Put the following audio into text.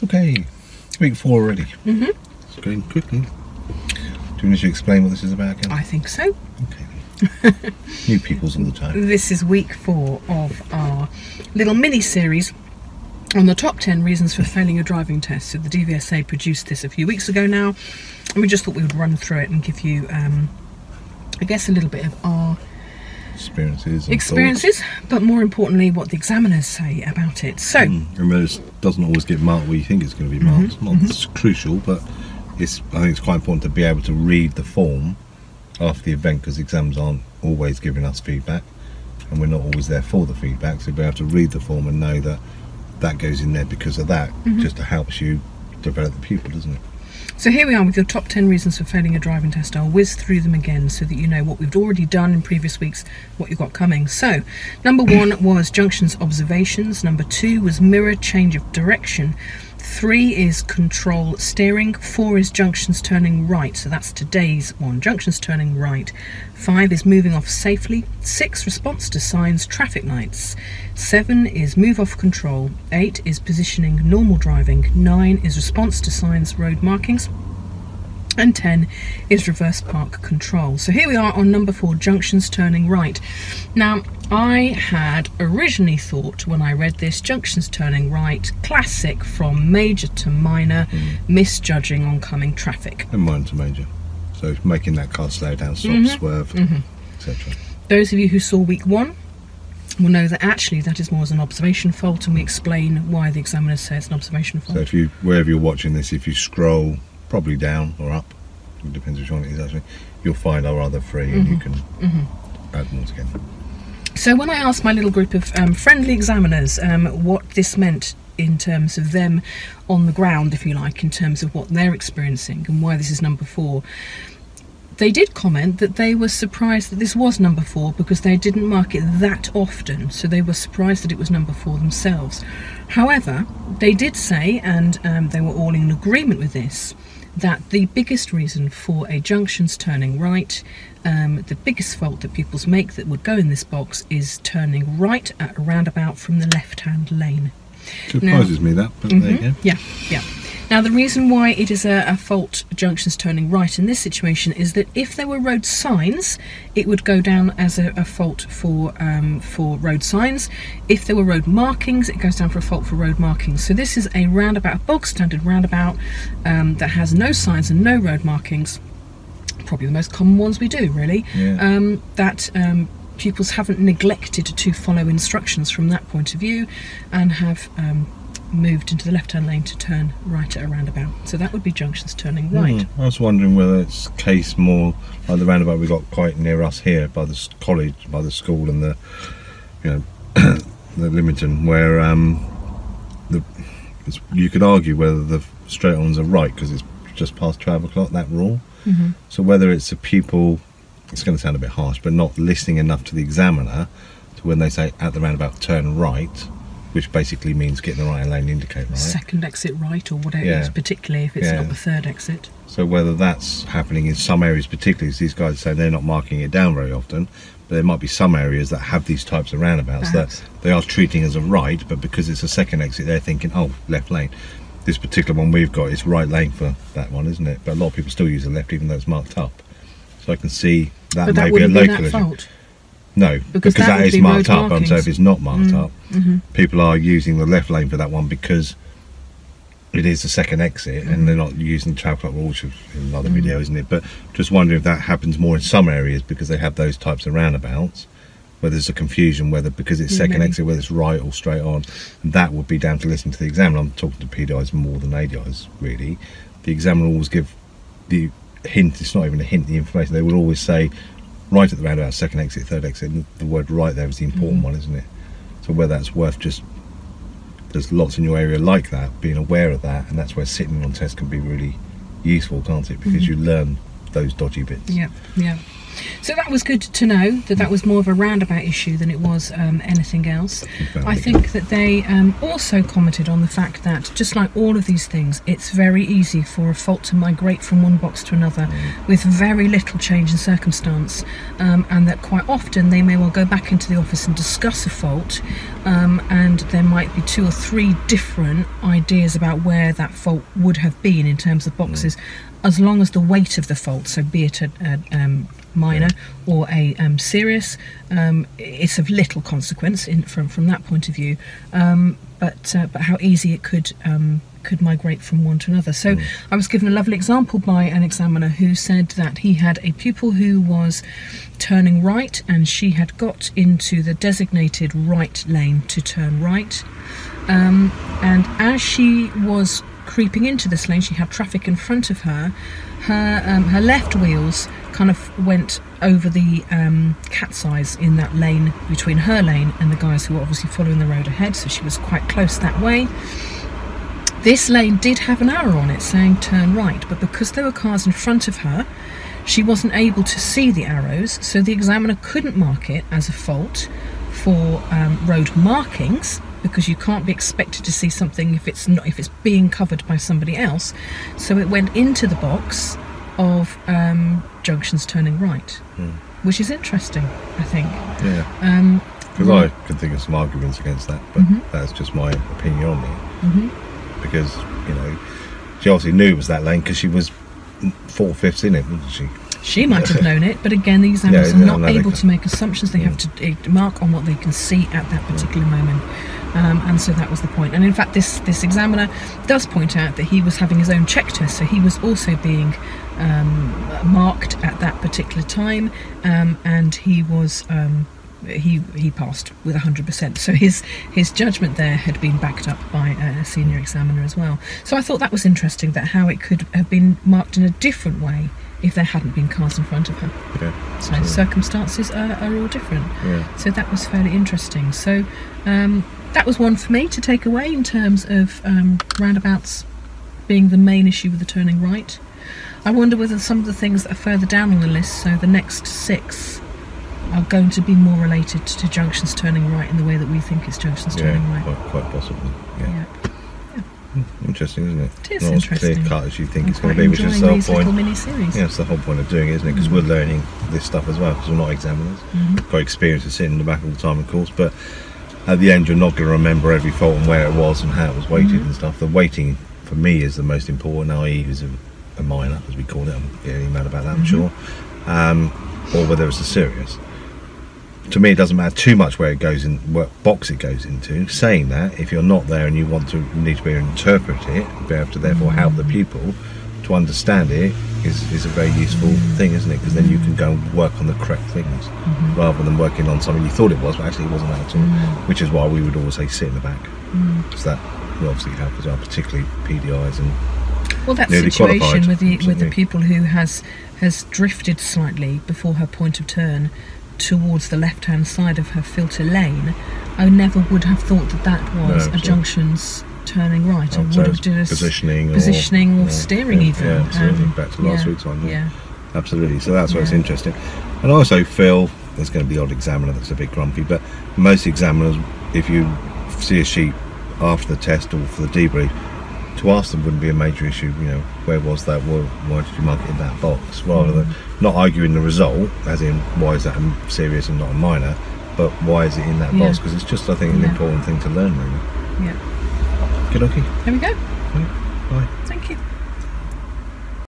Okay, week 4 already. It's going quickly. Do you want to explain what this is about again? I think so. Okay. New pupils all the time. This is week 4 of our little mini-series on the top 10 reasons for failing a driving test. So the DVSA produced this a few weeks ago now, and we just thought we would run through it and give you, I guess, a little bit of our experiences, but more importantly, what the examiners say about it. So, remember, it doesn't always get marked where you think it's going to be marked. It's crucial, but I think it's quite important to be able to read the form after the event, because exams aren't always giving us feedback, and we're not always there for the feedback. So be able to read the form and know that that goes in there because of that, just to helps you develop the pupil, doesn't it? So here we are with your top 10 reasons for failing a driving test. I'll whiz through them again so that you know what we've already done in previous weeks, what you've got coming. So, number 1 was junctions observations. Number 2 was mirror change of direction. 3 is control steering. 4 is junctions turning right. So that's today's one, junctions turning right. 5 is moving off safely. 6, response to signs, traffic lights. 7 is move off control. 8 is positioning, normal driving. 9 is response to signs, road markings. And 10 is reverse park control. So here we are on number 4, junctions turning right. Now, I had originally thought when I read this, junctions turning right, classic from major to minor, misjudging oncoming traffic. And minor to major. So making that car slow down, stop, swerve, etc. Those of you who saw week 1 will know that actually that is more as an observation fault, and we explain why the examiners say it's an observation fault. So if you, wherever you're watching this, if you scroll probably down or up, it depends which one it is actually, you'll find our other 3 and you can add more together. So when I asked my little group of friendly examiners what this meant in terms of them on the ground, if you like, in terms of what they're experiencing and why this is number 4, they did comment that they were surprised that this was number 4 because they didn't mark it that often, so they were surprised that it was number 4 themselves. However, they did say, and they were all in agreement with this, that the biggest reason for a junctions turning right, the biggest fault that pupils make that would go in this box, is turning right at a roundabout from the left-hand lane. Surprises me that, but there you go. Yeah. Now, the reason why it is a fault, junctions turning right in this situation, is that if there were road signs, it would go down as a fault for road signs. If there were road markings, it goes down for a fault for road markings. So this is a roundabout, a bog standard roundabout that has no signs and no road markings. Probably the most common ones we do, really. Yeah. Pupils haven't neglected to follow instructions from that point of view, and have moved into the left-hand lane to turn right at a roundabout. So that would be junctions turning right. I was wondering whether it's case more like the roundabout we got quite near us here by the college, by the school, and the the Lymington, where you could argue whether the straight ons are right because it's just past 12 o'clock, that rule. So whether it's a pupil, it's going to sound a bit harsh, but not listening enough to the examiner to when they say at the roundabout turn right, which basically means get in the right lane indicator, right? Second exit right, or whatever it is, particularly if it's not the third exit. So whether that's happening in some areas, particularly as these guys say they're not marking it down very often, but there might be some areas that have these types of roundabouts that they are treating as a right, but because it's a second exit, they're thinking, oh, left lane. This particular one we've got is right lane for that one, isn't it? But a lot of people still use the left, even though it's marked up. So I can see that may be a local issue. No, because that is marked up. So if it's not marked up, people are using the left lane for that one because it is the second exit, and they're not using the 12 o'clock rule, which is another video, isn't it? But just wondering if that happens more in some areas because they have those types of roundabouts, where there's a confusion whether because it's second exit, whether it's right or straight on. And that would be down to listening to the examiner. I'm talking to PDIs more than ADIs, really. The examiner will always give the hint, it's not even a hint, the information. They will always say right at the roundabout, second exit, third exit, and the word right there is the important one, isn't it? So whether that's worth just, there's lots in your area like that, being aware of that, and that's where sitting on tests can be really useful, can't it? Because you learn those dodgy bits. Yeah. So that was good to know that that was more of a roundabout issue than it was anything else. I think that they also commented on the fact that, just like all of these things, it's very easy for a fault to migrate from one box to another with very little change in circumstance, and that quite often they may well go back into the office and discuss a fault, and there might be 2 or 3 different ideas about where that fault would have been in terms of boxes, as long as the weight of the fault, so be it a minor or a serious, it's of little consequence from that point of view, but how easy it could migrate from one to another. So I was given a lovely example by an examiner who said that he had a pupil who was turning right, and she had got into the designated right lane to turn right, and as she was creeping into this lane, she had traffic in front of her. Her left wheels kind of went over the cat's eyes in that lane between her lane and the guys who were obviously following the road ahead, so she was quite close that way. This lane did have an arrow on it saying turn right, but because there were cars in front of her, she wasn't able to see the arrows, so the examiner couldn't mark it as a fault for road markings, because you can't be expected to see something if it's being covered by somebody else. So it went into the box of junctions turning right, which is interesting, I think. Yeah. Because I can think of some arguments against that, but that's just my opinion on it. Because, you know, she obviously knew it was that lane because she was 4/5 in it, wasn't she? She might have known it, but again, the examiners are not able to make assumptions. They have to mark on what they can see at that particular moment. And so that was the point. And in fact, this examiner does point out that he was having his own check test, so he was also being marked at that particular time, and he was he passed with 100%. So his judgment there had been backed up by a senior examiner as well. So I thought that was interesting, that how it could have been marked in a different way if there hadn't been cars in front of her. Yeah, so circumstances are all different. Yeah. So that was fairly interesting. So that was one for me to take away in terms of roundabouts being the main issue with the turning right. I wonder whether some of the things that are further down on the list, so the next 6, are going to be more related to junctions turning right in the way that we think it's junctions turning right. Quite possibly. Yeah. Interesting, isn't it? It is not interesting. As clear cut as you think it's going to be, which is the whole point. Yeah, it's the whole point of doing it, isn't it? Because we're learning this stuff as well, because we're not examiners. Got experience of sitting in the back all the time, of course, but at the end you're not going to remember every fault and where it was and how it was weighted and stuff. The weighting for me is the most important, i.e. is a minor, as we call it. I'm getting mad about that, I'm sure. Or whether it's a serious. To me, it doesn't matter too much where it goes in, what box it goes into. Saying that, if you're not there and you need to be able to interpret it, be able to therefore help the pupil to understand it, is a very useful thing, isn't it? Because then you can go and work on the correct things rather than working on something you thought it was, but actually it wasn't that at all. Which is why we would always say sit in the back, because that will obviously help as well, particularly PDIs and that situation with the pupil who has drifted slightly before her point of turn towards the left-hand side of her filter lane. I never would have thought that was a junctions turning right. I would have done a positioning or steering even. Yeah, absolutely. Back to last week's one. Yeah, absolutely. So that's why it's interesting. And I also feel there's going to be the odd examiner that's a bit grumpy, but most examiners, if you see a sheet after the test or for the debrief, to ask them wouldn't be a major issue. You know, where was that? Why did you mark it in that box? Rather than not arguing the result, as in why is that a serious and not a minor, but why is it in that box? Because it's just, I think, an important thing to learn, really. Yeah. Good lucky. There we go. Bye. Thank you.